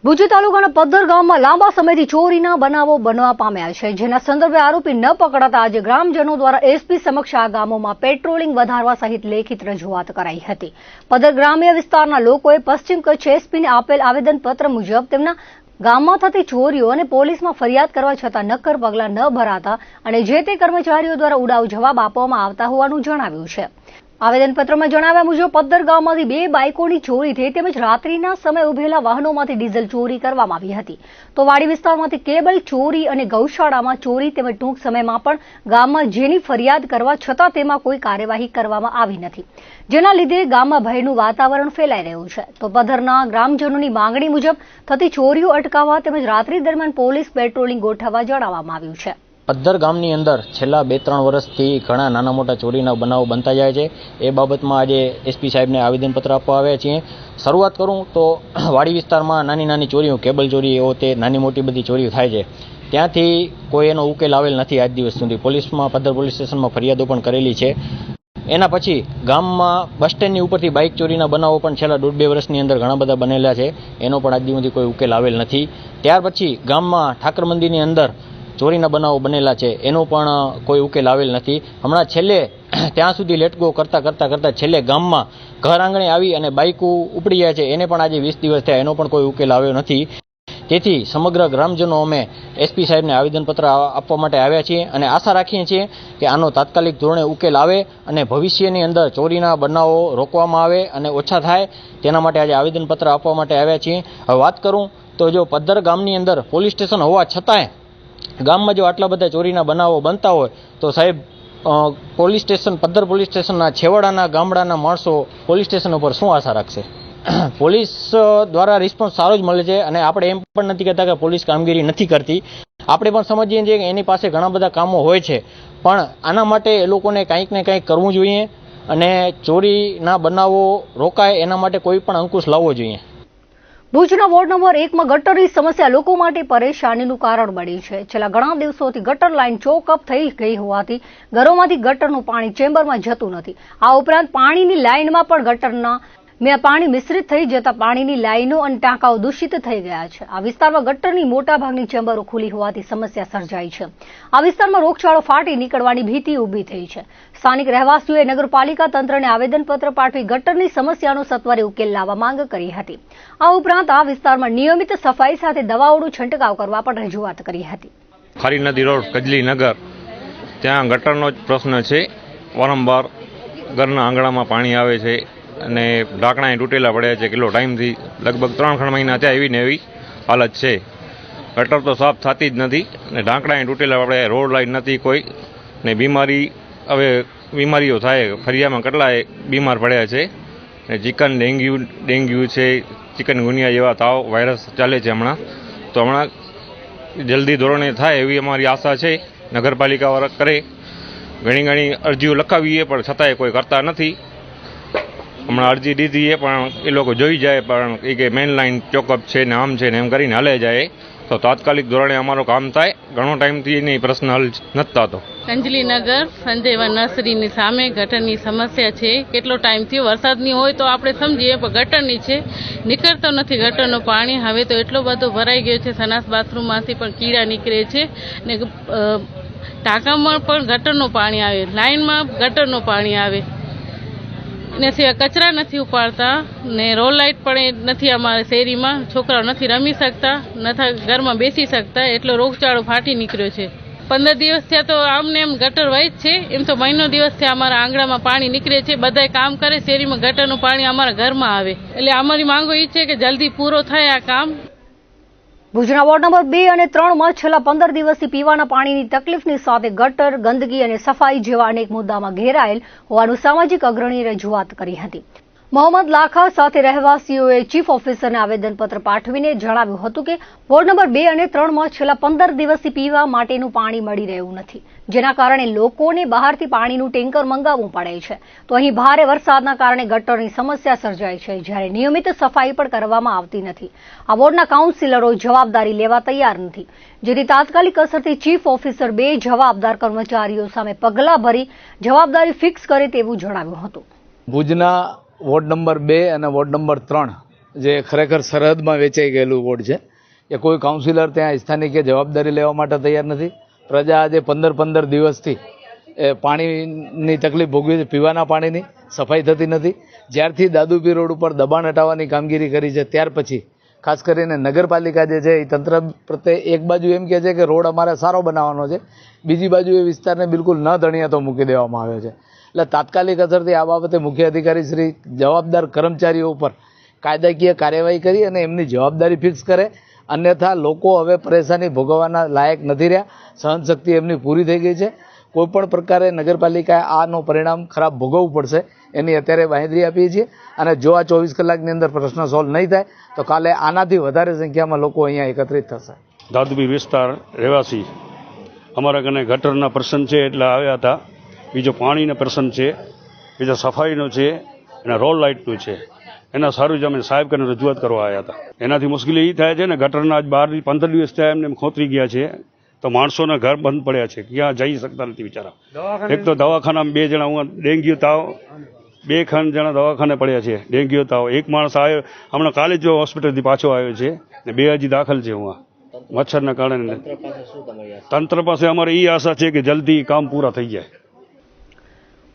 ભુજ તાલુકાના પદ્ધર ગામમાં લાંબા સમયથી ચોરીના બનાવો બનવા પામ્યા છે, જેના સંદર્ભે આરોપી ન પકડાતા આજે ગ્રામજનો દ્વારા એસપી સમક્ષ આ ગામોમાં પેટ્રોલિંગ વધારવા સહિત લેખિત રજૂઆત કરાઈ હતી. પદ્ધર ગ્રામ્ય વિસ્તારના લોકોએ પશ્ચિમ કચ્છ એસપીને આપેલ આવેદનપત્ર મુજબ તેમના ગામમાં થતી ચોરીઓ અને પોલીસમાં ફરિયાદ કરવા છતાં નક્કર પગલાં ન ભરાતા અને જે તે કર્મચારીઓ દ્વારા ઉડાવ જવાબ આપવામાં આવતા હોવાનું જણાવ્યું છે. આવેદનપત્રમાં જણાવ્યા મુજબ પદ્ધર ગામમાંથી 2 બાઇકોની ચોરી થઈ તેમજ રાત્રિના સમયે ઉભેલા વાહનોમાંથી ડીઝલ ચોરી કરવામાં આવી હતી. તો વાડી વિસ્તારમાંથી કેબલ ચોરી અને ગૌશાળામાં ચોરી તેમજ ટૂંક સમયમાં પણ ગામમાં જેની ફરિયાદ કરવા છતાં તેમાં કોઈ કાર્યવાહી કરવામાં આવી નથી, જેના લીધે ગામમાં ભયનું વાતાવરણ ફેલાઈ રહ્યું છે. તો પદ્ધરના ગ્રામજનોની માંગણી મુજબ થતી ચોરીઓ અટકાવવા તેમજ રાત્રિ દરમિયાન પોલીસ પેટ્રોલિંગ ગોઠવવા જણાવવામાં આવ્યું છે. પદ્ધર ગામની અંદર છેલ્લા 2-3 વર્ષથી ઘણા નાના મોટા ચોરીના બનાવો બનતા જાય છે. એ બાબતમાં આજે એસપી સાહેબને આવેદનપત્ર આપવા આવ્યા છીએ. શરૂઆત કરું તો વાડી વિસ્તારમાં નાની નાની ચોરીઓ, કેબલ ચોરી એવો તે નાની મોટી બધી ચોરીઓ થાય છે. ત્યાંથી કોઈ એનો ઉકેલ આવેલ નથી આજ દિવસ સુધી. પોલીસમાં પદ્ધર પોલીસ સ્ટેશનમાં ફરિયાદો પણ કરેલી છે. એના પછી ગામમાં બસ સ્ટેન્ડની ઉપરથી બાઇક ચોરીના બનાવો પણ છેલ્લા 1.5-2 વર્ષની અંદર ઘણા બધા બનેલા છે. એનો પણ આજ દિવસ સુધી કોઈ ઉકેલ આવેલ નથી. ત્યાર પછી ગામમાં ઠાકર મંદિરની અંદર ચોરીના બનાવો બનેલા છે, એનો પણ કોઈ ઉકેલ આવેલ નથી. હમણાં છેલ્લે ત્યાં સુધી લેટગો કરતા છેલ્લે ગામમાં ઘર આંગણે આવી અને બાઇકો ઉપડી જાય છે, એને પણ આજે 20 દિવસ થયા, એનો પણ કોઈ ઉકેલ આવ્યો નથી. તેથી સમગ્ર ગ્રામજનો અમે એસપી સાહેબને આવેદનપત્ર આપવા માટે આવ્યા છીએ અને આશા રાખીએ છીએ કે આનો તાત્કાલિક ધોરણે ઉકેલ આવે અને ભવિષ્યની અંદર ચોરીના બનાવો રોકવામાં આવે અને ઓછા થાય, તેના માટે આજે આવેદનપત્ર આપવા માટે આવ્યા છીએ. હવે વાત કરું તો જો પદ્ધર ગામની અંદર પોલીસ સ્ટેશન હોવા છતાંય ગામમાં જો આટલા બધા ચોરીના બનાવો બનતા હોય તો સાહેબ પોલીસ સ્ટેશન, પદ્ધર પોલીસ સ્ટેશનના છેવાડાના ગામડાના માણસો પોલીસ સ્ટેશન ઉપર શું આશા રાખશે? પોલીસ દ્વારા રિસ્પોન્સ સારો જ મળે છે અને આપણે એમ પણ નથી કહેતા કે પોલીસ કામગીરી નથી કરતી. આપણે પણ સમજીએ છીએ કે એની પાસે ઘણા બધા કામો હોય છે, પણ આના માટે એ લોકોને કંઈક ને કંઈક કરવું જોઈએ અને ચોરીના બનાવો રોકાય એના માટે કોઈ પણ અંકુશ લાવવો જોઈએ. ભુજના વોર્ડ નંબર 1માં ગટરની સમસ્યા લોકો માટે પરેશાનીનું કારણ બની છે. છેલ્લા ઘણા દિવસોથી ગટર લાઇન ચોકઅપ થઈ ગઈ હોવાથી ઘરોમાંથી ગટરનું પાણી ચેમ્બરમાં જતું નથી. આ ઉપરાંત પાણીની લાઇનમાં પણ ગટરના પાણી મિશ્રિત થઈ જતા પાણીની લાઇનો અને ટાંકાઓ દૂષિત થઈ ગયા છે. આ વિસ્તારમાં ગટરની મોટાભાગની ચેમ્બરો ખુલ્લી હોવાથી સમસ્યા સર્જાઈ છે. આ વિસ્તારમાં રોગચાળો ફાટી નીકળવાની ભીતિ ઊભી થઈ છે. સ્થાનિક રહેવાસીઓએ નગરપાલિકા તંત્રને આવેદનપત્ર પાઠવી ગટરની સમસ્યાનો સત્વરે ઉકેલ લાવવા માંગ કરી હતી. આ ઉપરાંત આ વિસ્તારમાં નિયમિત સફાઈ સાથે દવાઓનો છંટકાવ કરવા પણ રજૂઆત કરી હતી. ખારી નદી રોડ, કજલી નગર, ત્યાં ગટરનો જ પ્રશ્ન છે. વારંવાર ઘરના આંગણામાં પાણી આવે છે અને ઢાંકણા તૂટેલા પડ્યા છે. કેટલો ટાઈમથી લગભગ 3 મહિના થયા એવી ને એવી હાલત છે. ગટર તો સાફ થતી જ નથી અને ઢાંકણા તૂટેલા પડ્યા, રોડ લાઈન નથી કોઈ ને બીમારીઓ થાય. ફરિયામાં કેટલાય બીમાર પડ્યા છે ને ચિકન ડેન્ગ્યુ છે, ચિકનગુનિયા જેવા તાવ વાયરસ ચાલે છે હમણાં. તો હમણાં જલ્દી ધોરણે થાય એવી અમારી આશા છે. નગરપાલિકા વાળા કરે. ઘણી અરજીઓ લખાવીએ પણ છતાંય કોઈ કરતા નથી. હમણાં અરજી દીધી પણ એ લોકો જોઈ જાય પણ એ કે મેઇન લાઇન ચોકઅપ છે ને આમ છે ને એમ કરીને હાલે જાય તો તાત્કાલિક ધોરણે અમારો કામ થાય. ઘણો ટાઈમથી એની પ્રશ્ન હલ નથી થતો. કંજલી નગર સંજયવન નર્સરીની સામે ગટરની સમસ્યા છે. કેટલો ટાઈમ થયો, વરસાદની હોય તો આપણે સમજીએ પણ ગટરની છે, નીકળતો નથી ગટરનું પાણી. હવે તો એટલો બધો ભરાઈ ગયો છે, સનાસ બાથરૂમમાંથી પણ કીડા નીકળે છે ને ટાંકામાં પણ ગટરનું પાણી આવે, લાઇનમાં ગટરનું પાણી આવે. એના સિવાય કચરા નથી ઉપાડતા ને રોડ લાઇટ પણ નથી અમારા શેરીમાં. છોકરાઓ નથી રમી શકતા, નથી ઘરમાં બેસી શકતા, એટલો રોગચાળો ફાટી નીકળ્યો છે. 15 દિવસ થયા તો આમને એમ ગટર વહી જ છે. એમ તો મહિનો દિવસ થયા અમારા આંગણામાં પાણી નીકળે છે. બધાય કામ કરે, શેરીમાં ગટરનું પાણી અમારા ઘરમાં આવે. એટલે અમારી માંગો એ છે કે જલ્દી પૂરો થાય આ કામ. ભુજના વોર્ડ નંબર 2 અને 3માં છેલ્લા 15 દિવસથી પીવાના પાણીની તકલીફની સાથે ગટર, ગંદકી અને સફાઈ જેવા અનેક મુદ્દામાં ઘેરાયેલ હોવાનું સામાજિક અગ્રણીએ રજૂઆત કરી હતી. મોહમ્મદ લાખા સાથે રહેવાસીઓએ ચીફ ઓફિસરને આવેદનપત્ર પાઠવીને જણાવ્યું હતું કે વોર્ડ નંબર 2 અને 3માં છેલ્લા 15 દિવસથી પીવા માટેનું પાણી મળી રહ્યું નથી, જેના કારણે લોકોને બહારથી પાણીનું ટેન્કર મંગાવવું પડે છે. તો અહીં ભારે વરસાદના કારણે ગટરની સમસ્યા સર્જાય છે, જ્યારે નિયમિત સફાઈ પણ કરવામાં આવતી નથી. આ વોર્ડના કાઉન્સિલરો જવાબદારી લેવા તૈયાર નથી, જેથી તાત્કાલિક અસરથી ચીફ ઓફિસર 2 જવાબદાર કર્મચારીઓ સામે પગલાં ભરી જવાબદારી ફિક્સ કરે તેવું જણાવ્યું હતું. ભુજના વોર્ડ નંબર 2 અને વોર્ડ નંબર 3 જે ખરેખર સરહદમાં વેચાઈ ગયેલું વોર્ડ છે. એ કોઈ કાઉન્સિલર ત્યાં સ્થાનિકે જવાબદારી લેવા માટે તૈયાર નથી. પ્રજા આજે 15 દિવસથી પાણીની તકલીફ ભોગવી છે, પીવાના પાણીની સફાઈ થતી નથી. જ્યારથી દાદુપીર રોડ ઉપર દબાણ હટાવવાની કામગીરી કરી છે ત્યાર પછી ખાસ કરીને નગરપાલિકા જે છે એ તંત્ર પ્રત્યે એક બાજુ એમ કહે છે કે રોડ અમારે સારો બનાવવાનો છે, બીજી બાજુ એ વિસ્તારને બિલકુલ ન ધણિયાતો મૂકી દેવામાં આવ્યો છે. એટલે તાત્કાલિક અસરથી આ બાબતે મુખ્ય અધિકારી શ્રી જવાબદાર કર્મચારીઓ ઉપર કાયદાકીય કાર્યવાહી કરી અને એમની જવાબદારી ફિક્સ કરે. અન્યથા લોકો હવે પરેશાની ભોગવવાના લાયક નથી રહ્યા. સહનશક્તિ એમની પૂરી થઈ ગઈ છે. કોઈપણ પ્રકારે નગરપાલિકાએ આનો પરિણામ ખરાબ ભોગવવું પડશે એની અત્યારે બાંહેધરી આપીએ છીએ. અને જો આ 24 કલાકની અંદર પ્રશ્ન સોલ્વ નહીં થાય તો કાલે આનાથી વધારે સંખ્યામાં લોકો અહીંયા એકત્રિત થશે. દાદુપીર વિસ્તાર રહેવાસી અમારા કને ગટરના પ્રશ્ન છે એટલે આવ્યા હતા. બીજો પાણીનો પ્રશ્ન છે, બીજો સફાઈનો છે અને રોડ લાઇટનું છે. એના સારું જ અમે સાહેબ કને રજૂઆત કરવા આવ્યા હતા. એનાથી મુશ્કેલી એ થાય છે ને, ગટરના આજ 15 દિવસ થયા એમને ખોતરી ગયા છે તો માણસોના ઘર બંધ પડ્યા છે, ક્યાં જઈ શકતા નથી બિચારા. એક તો દવાખાનામાં 2 જણા ડેન્ગ્યુ તાવ, 2 જણા દવાખાને પડ્યા છે ડેન્ગ્યુ તાવ. એક માણસ આવ્યો હમણાં કાલે જ હોસ્પિટલથી પાછો આવ્યો છે ને 2 હજી દાખલ છે હું મચ્છરના કારણે. તંત્ર પાસે અમારે એ આશા છે કે જલ્દી કામ પૂરા થઈ જાય.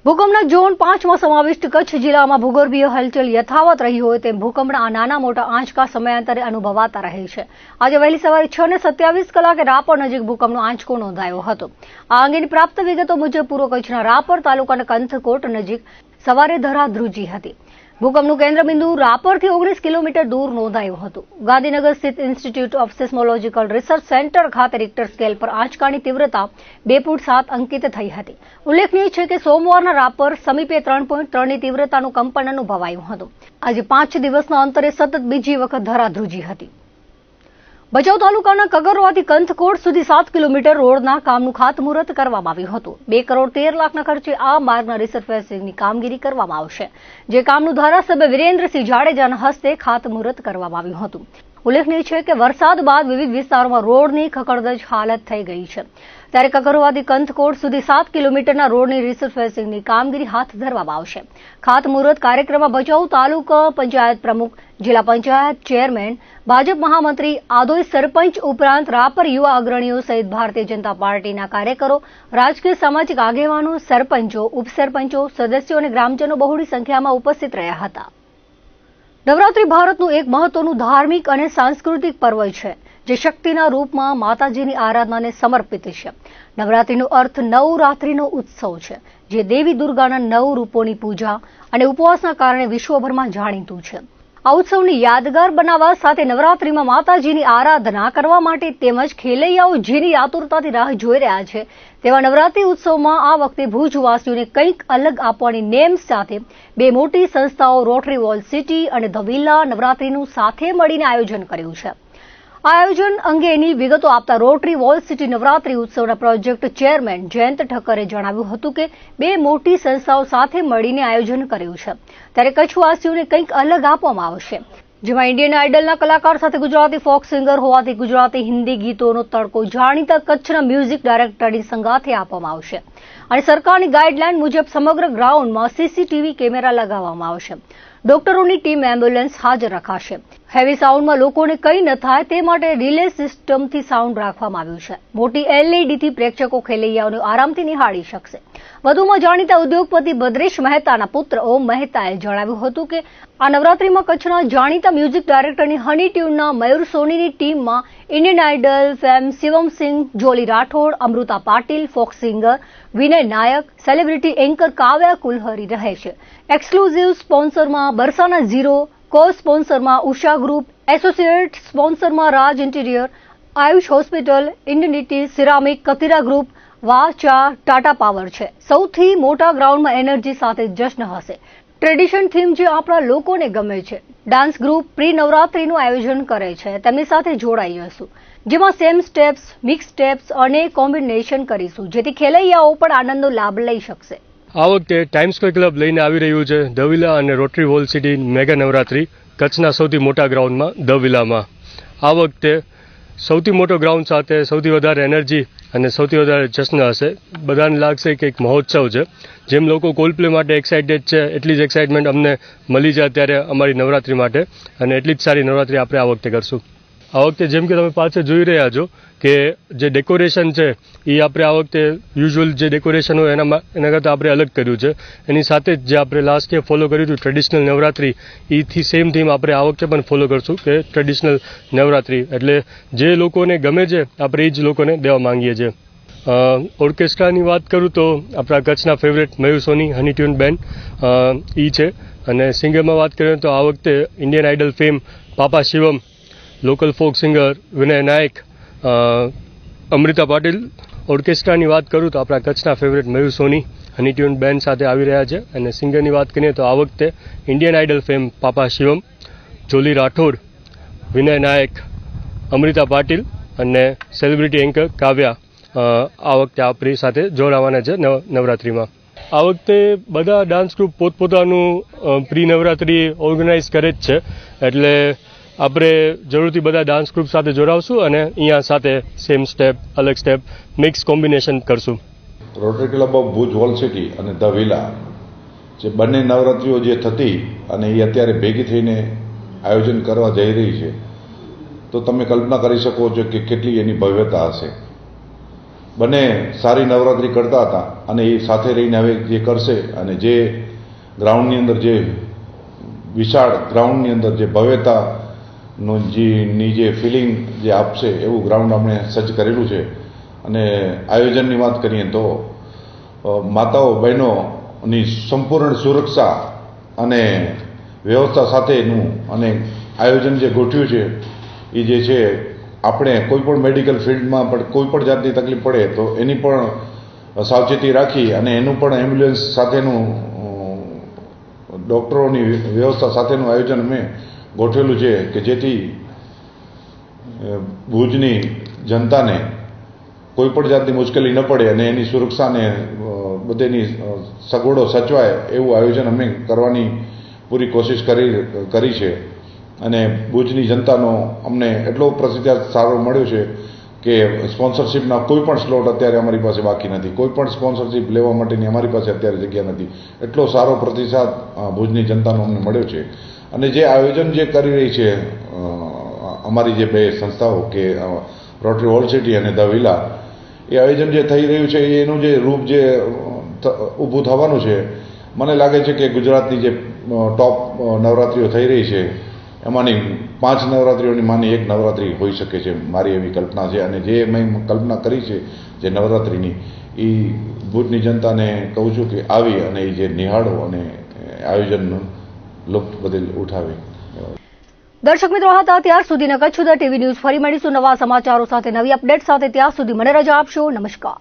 ભૂકંપના ઝોન 5માં સમાવિષ્ટ કચ્છ જિલ્લામાં ભૂગર્ભીય હલચલ યથાવત રહી હોય તેમ ભૂકંપના નાના મોટા આંચકા સમયાંતરે અનુભવાતા રહે છે. આજે વહેલી સવારે 6:27 કલાકે રાપર નજીક ભૂકંપનો આંચકો નોંધાયો હતો. આ અંગેની પ્રાપ્ત વિગતો મુજબ પૂર્વ કચ્છના રાપર તાલુકાના કંથકોટ નજીક સવારે ધરા ધ્રુજી હતી. ભૂકંપનું કેન્દ્રબિંદુ રાપરથી 19 કિલોમીટર દૂર નોંધાયું હતું. ગાંધીનગર સ્થિત institute of seismological research centre ખાતે રિક્ટર સ્કેલ પર આંચકાની તીવ્રતા 2.7 અંકિત થઈ હતી. ઉલ્લેખનીય છે કે સોમવારના રાપર સમીપે 3.3ની તીવ્રતાનું કંપન અનુભવાયું હતું. આજે 5 દિવસના અંતરે સતત બીજી વખત ધરા ધ્રુજી હતી. ભચાઉ તાલુકાના કગરવાથી કંથકોટ સુધી 7 કિલોમીટર રોડના કામનું ખાતમુહૂર્ત કરવામાં આવ્યું હતું. 2 કરોડ 13 લાખના ખર્ચે આ માર્ગના રિસર્ફેસિંગની કામગીરી કરવામાં આવશે, જે કામનું ધારાસભ્ય વિરેન્દ્રસિંહ જાડેજાના હસ્તે ખાતમુહૂર્ત કરવામાં આવ્યું હતું. ઉલ્લેખનીય છે કે વરસાદ બાદ વિવિધ વિસ્તારોમાં રોડની ખખડધજ હાલત થઈ ગઈ છે. ત્યારે કકરવાથી કંથકોટ સુધી 7 કિલોમીટરના રોડની રિસર્ફેસિંગની કામગીરી હાથ ધરવામાં આવશે. ખાતમુહૂર્ત કાર્યક્રમમાં ભચાઉ તાલુકા પંચાયત પ્રમુખ, જિલ્લા પંચાયત ચેરમેન, ભાજપ મહામંત્રી, આધોઈ સરપંચ ઉપરાંત રાપર યુવા અગ્રણીઓ સહિત ભારતીય જનતા પાર્ટીના કાર્યકરો, રાજકીય સામાજિક આગેવાનો, સરપંચો, ઉપસરપંચો, સદસ્યો અને ગ્રામજનો બહોળી સંખ્યામાં ઉપસ્થિત રહ્યા હતા. નવરાત્રી ભારતનું એક મહત્વનું ધાર્મિક અને સાંસ્કૃતિક પર્વ છે, જે શક્તિના રૂપમાં માતાજીની આરાધનાને સમર્પિત છે. નવરાત્રીનો અર્થ નવરાત્રીનો ઉત્સવ છે, જે દેવી દુર્ગાના 9 રૂપોની પૂજા અને ઉપવાસના કારણે વિશ્વભરમાં જાણીતું છે. આ ઉત્સવને યાદગાર બનાવવા સાથે નવરાત્રીમાં માતાજીની આરાધના કરવા માટે તેમજ ખેલૈયાઓ જેની આતુરતાથી રાહ જોઈ રહ્યા છે, તેવા નવરાત્રી ઉત્સવમાં આ વખતે ભુજવાસીઓને કંઈક અલગ આપવાની નેમ સાથે 2 મોટી સંસ્થાઓ રોટરી વોલ સિટી અને ધ વિલા નવરાત્રીનું સાથે મળીને આયોજન કર્યું છે. આ આયોજન અંગેની વિગતો આપતા રોટરી વોલ સિટી નવરાત્રી ઉત્સવના પ્રોજેક્ટ ચેરમેન જયંત ઠક્કરે જણાવ્યું હતું કે 2 મોટી સંસ્થાઓ સાથે મળીને આયોજન કર્યું છે, ત્યારે કચ્છવાસીઓને કંઈક અલગ આપવામાં આવશે, જેમાં ઇન્ડિયન આઇડલના કલાકાર સાથે ગુજરાતી ફોક સિંગર હોવાથી ગુજરાતી હિન્દી ગીતોનો તડકો જાણીતા કચ્છના મ્યુઝિક ડાયરેક્ટરની સંગાથે આપવામાં આવશે અને સરકારની ગાઈડલાઈન મુજબ સમગ્ર ગ્રાઉન્ડમાં સીસીટીવી કેમેરા લગાવવામાં આવશે. ડોક્ટરોની ટીમ, એમ્બ્યુલન્સ હાજર રખાશે. હેવી સાઉન્ડમાં લોકોને કંઈ ન થાય તે માટે રિલે સિસ્ટમથી સાઉન્ડ રાખવામાં આવ્યું છે. મોટી એલઈડીથી પ્રેક્ષકો ખેલૈયાઓને આરામથી નિહાળી શકશે. વધુમાં જાણીતા ઉદ્યોગપતિ ભદ્રેશ મહેતાના પુત્ર ઓમ મહેતાએ જણાવ્યું હતું કે આ નવરાત્રીમાં કચ્છના જાણીતા મ્યુઝિક ડાયરેક્ટરની હની ટ્યુનના મયુર સોનીની ટીમમાં Indian Idol fame Shivamsingh, Jolly Rathod, Amruta Patil, folk singer Vinay Nayak, celebrity anchor Kavya Kulhari રહે છે. એક્સક્લુઝિવ સ્પોન્સરમાં બરસાના ઝીરો, કો સ્પોન્સરમાં ઉષા ગ્રુપ, એસોસિએટ સ્પોન્સરમાં રાજ ઇન્ટિરિયર, આયુષ હોસ્પિટલ, ઇન્ડિનિટી ceramic, Katira group, Wah Cha, Tata power છે. સૌથી મોટા ગ્રાઉન્ડમાં એનર્જી સાથે જશ્ન હશે. ટ્રેડિશન થીમ જે આપણા લોકોને ગમે છે. ડાન્સ ગ્રુપ પ્રી નવરાત્રીનું આયોજન કરે છે, તેમની સાથે જોડાઈ જશું, જેમાં સેમ સ્ટેપ્સ, મિક્સ સ્ટેપ્સ અને કોમ્બિનેશન કરીશું, જેથી ખેલૈયાઓ પણ આનંદનો લાભ લઈ શકશે. આ વખતે ટાઈમ્સ સ્ક્વેર ક્લબ લઈને આવી રહ્યું છે ધ વિલા અને rotary wall city mega Navratri કચ્છના સૌથી મોટા ગ્રાઉન્ડમાં ધ વિલામાં. આ વખતે સૌથી મોટો ગ્રાઉન્ડ સાથે સૌથી વધારે એનર્જી અને સૌથી વધારે જશ્ન હશે. બધાને લાગશે કે એક મહોત્સવ છે. જેમ લોકો કોલ્ડપ્લે માટે એક્સાઇટેડ છે એટલી જ એક્સાઇટમેન્ટ અમને મળી જાય ત્યારે અમારી નવરાત્રી માટે, અને એટલી જ સારી નવરાત્રી આપણે આ વખતે કરશું. આ વખતે જેમ કે તમે પાછળ જોઈ રહ્યા છો કે જે ડેકોરેશન છે એ આપણે આ વખતે યુઝ્યુઅલ જે ડેકોરેશન હોય એના કરતાં આપણે અલગ કર્યું છે. એની સાથે જ જે આપણે લાસ્ટ યર ફોલો કર્યું હતું ટ્રેડિશનલ નવરાત્રી, એથી સેમ થીમ આપણે આ વખતે પણ ફોલો કરશું કે ટ્રેડિશનલ નવરાત્રી. એટલે જે લોકોને ગમે છે આપણે એ જ લોકોને દેવા માંગીએ છીએ. ઓર્કેસ્ટ્રાની વાત કરું તો આપણા કચ્છના ફેવરેટ મયુર સોની હની ટ્યુન બેન્ડ એ છે. અને સિંગરમાં વાત કરીએ તો આ વખતે ઇન્ડિયન આઇડલ ફેમ પાપા Shivam, local folk singer Vinay નાયક, અમૃતા પાટીલ. ઓર્કેસ્ટ્રાની વાત કરું તો આપણા કચ્છના ફેવરેટ મયુર સોની હની ટ્યુન બેન્ડ સાથે આવી રહ્યા છે. અને સિંગરની વાત કરીએ તો આ વખતે ઇન્ડિયન આઇડલ ફેમ પાપા શિવમ, જોલી રાઠોડ, વિનય નાયક, અમૃતા પાટીલ અને સેલિબ્રિટી એન્કર કાવ્યા આ વખતે આપણી સાથે જોડાવાના છે નવરાત્રિમાં. આ વખતે બધા ડાન્સ ગ્રુપ પોતપોતાનું પ્રી નવરાત્રિ ઓર્ગેનાઇઝ કરે જ છે. એટલે આપણે જરૂરથી બધા ડાન્સ ગ્રુપ સાથે જોડાવશું અને અહીંયા સાથે સેમ સ્ટેપ, અલગ સ્ટેપ, મિક્સ કોમ્બિનેશન કરશું. Rotary Club of Bhuj walled city અને ધ વિલા જે બંને નવરાત્રિઓ જે થતી અને એ અત્યારે ભેગી થઈને આયોજન કરવા જઈ રહી છે, તો તમે કલ્પના કરી શકો છો કે કેટલી એની ભવ્યતા હશે. બંને સારી નવરાત્રિ કરતા હતા અને એ સાથે રહીને હવે જે કરશે અને જે ગ્રાઉન્ડની અંદર જે વિશાળ ગ્રાઉન્ડની અંદર જે ભવ્યતા ની જે ફિલિંગ જે આપશે એવું ગ્રાઉન્ડ આપણે સજ્જ કરેલું છે. અને આયોજનની વાત કરીએ તો માતાઓ બહેનોની સંપૂર્ણ સુરક્ષા અને વ્યવસ્થા સાથેનું અને આયોજન જે ગોઠવ્યું છે એ જે છે આપણે કોઈ પણ મેડિકલ ફિલ્ડમાં પણ કોઈ પણ જાતની તકલીફ પડે તો એની પણ સાવચેતી રાખી અને એનું પણ એમ્બ્યુલન્સ સાથેનું ડૉક્ટરોની વ્યવસ્થા સાથેનું આયોજન અમે ગોઠવેલું છે કે જેથી ભુજની જનતાને કોઈ પણ જાતની મુશ્કેલી ન પડે અને એની સુરક્ષાને બધેની સગવડો સચવાય એવું આયોજન અમે કરવાની પૂરી કોશિશ કરી છે. અને ભુજની જનતાનો અમને એટલો પ્રતિસાદ સારો મળ્યો છે કે સ્પોન્સરશિપના કોઈ પણ સ્લોટ અત્યારે અમારી પાસે બાકી નથી. કોઈ પણ સ્પોન્સરશિપ લેવા માટેની અમારી પાસે અત્યારે જગ્યા નથી. એટલો સારો પ્રતિસાદ ભુજની જનતાનો અમને મળ્યો છે. અને જે આયોજન જે કરી રહી છે અમારી જે બે સંસ્થાઓ કે રોટરી હોલ સિટી અને ધ વિલા, એ આયોજન જે થઈ રહ્યું છે એનું જે રૂપ જે ઊભું થવાનું છે, મને લાગે છે કે ગુજરાતની જે ટોપ નવરાત્રિઓ થઈ રહી છે એમાંની 5 નવરાત્રિઓની માની એક નવરાત્રિ હોઈ શકે છે, મારી એવી કલ્પના છે. અને જે મેં કલ્પના કરી છે જે નવરાત્રિની, એ ભુજની જનતાને કહું છું કે આવી અને એ જે નિહાળો અને આયોજનનું લુપ્ત બદલ ઉઠાવે. દર્શક મિત્રો હતા ત્યાર સુધીના કચ્છ સુધા ટીવી ન્યૂઝ. ફરી મળીશું નવા સમાચારો સાથે, નવી અપડેટ સાથે. ત્યાં સુધી મને રજા આપશો. નમસ્કાર.